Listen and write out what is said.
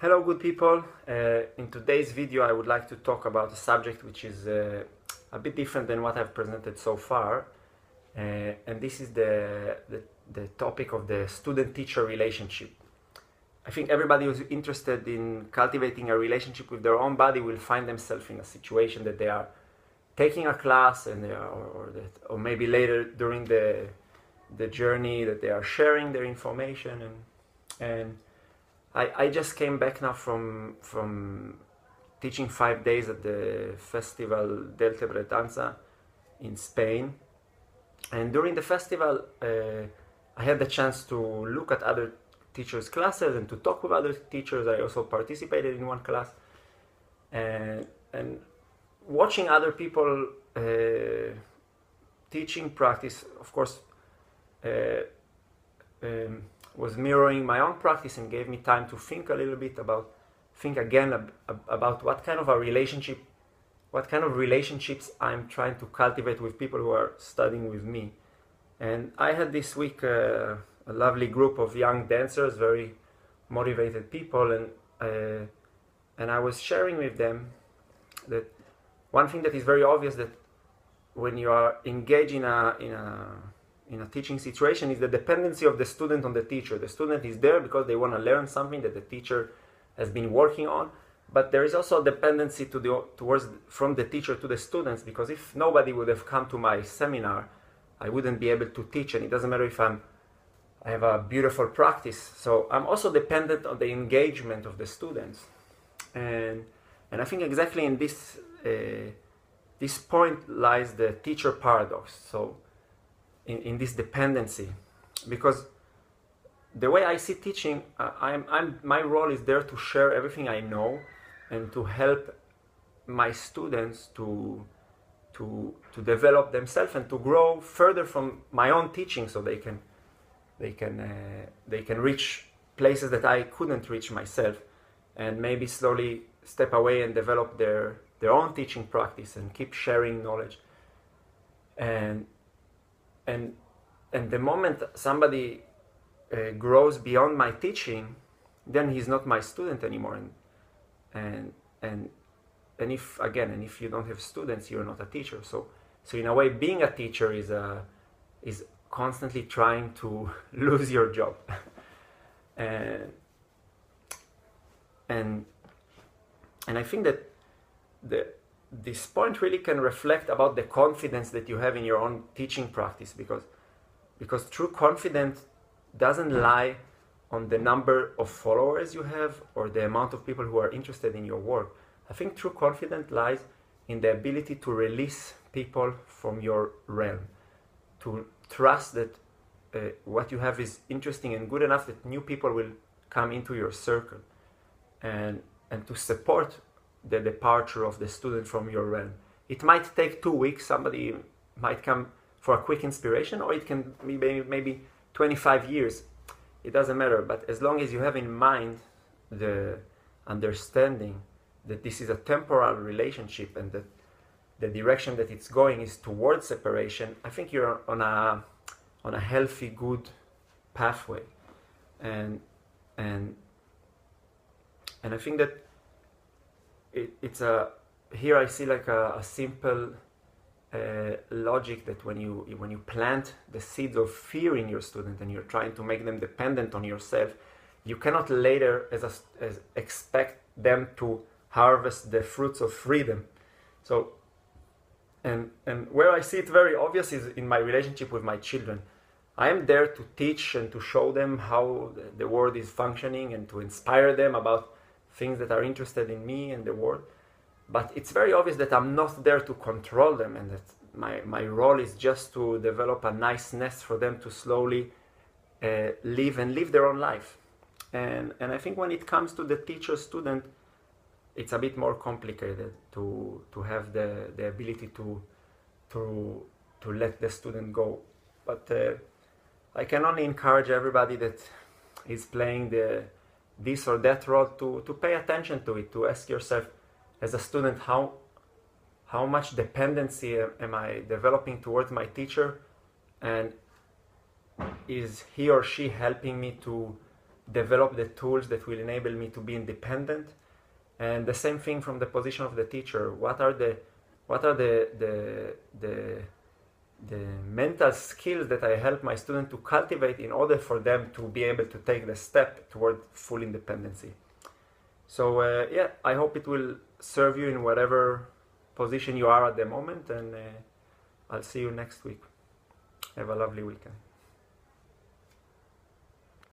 Hello good people, in today's video I would like to talk about a subject which is a bit different than what I've presented so far, and this is the topic of the student-teacher relationship. I think everybody who's interested in cultivating a relationship with their own body will find themselves in a situation that they are taking a class and they are, or maybe later during the journey that they are sharing their information and I just came back now from teaching 5 days at the festival Delta Bretanza in Spain, and during the festival I had the chance to look at other teachers' classes and to talk with other teachers. I also participated in one class, and watching other people teaching practice, of course, was mirroring my own practice and gave me time to think a little bit about what kind of relationships I'm trying to cultivate with people who are studying with me. And I had this week a lovely group of young dancers, very motivated people, and I was sharing with them that one thing that is very obvious, that when you are engaged in a teaching situation, is the dependency of the student on the teacher. The student is there because they want to learn something that the teacher has been working on, but there is also a dependency from the teacher to the students, because if nobody would have come to my seminar, I wouldn't be able to teach, and it doesn't matter if I have a beautiful practice. So I'm also dependent on the engagement of the students, and I think exactly in this point lies the teacher paradox. So in this dependency, because the way I see teaching, my role is there to share everything I know and to help my students to develop themselves and to grow further from my own teaching, so they can reach places that I couldn't reach myself, and maybe slowly step away and develop their own teaching practice and keep sharing knowledge. And the moment somebody grows beyond my teaching, then he's not my student anymore. And if you don't have students, you're not a teacher. So in a way, being a teacher is constantly trying to lose your job. and I think that this point really can reflect about the confidence that you have in your own teaching practice, because true confidence doesn't lie on the number of followers you have or the amount of people who are interested in your work. I think true confidence lies in the ability to release people from your realm, to trust that what you have is interesting and good enough that new people will come into your circle, and to support the departure of the student from your realm. It might take 2 weeks, somebody might come for a quick inspiration, or it can be maybe 25 years. It doesn't matter, but as long as you have in mind the understanding that this is a temporal relationship and that the direction that it's going is towards separation, I think you're on a healthy, good pathway. And I think that here I see like a simple logic, that when you plant the seeds of fear in your student and you're trying to make them dependent on yourself, you cannot later as expect them to harvest the fruits of freedom. So and where I see it very obvious is in my relationship with my children. I am there to teach and to show them how the world is functioning and to inspire them about things that are interested in me and the world. But it's very obvious that I'm not there to control them, and that my role is just to develop a nice nest for them to slowly live their own life. And I think when it comes to the teacher-student, it's a bit more complicated to have the ability to let the student go. But I can only encourage everybody that is playing this or that role to pay attention to it, to ask yourself as a student, how much dependency am I developing towards my teacher, and is he or she helping me to develop the tools that will enable me to be independent. And the same thing from the position of the teacher. What are the mental skills that I help my student to cultivate in order for them to be able to take the step toward full independency. So yeah, I hope it will serve you in whatever position you are at the moment, and I'll see you next week. Have a lovely weekend.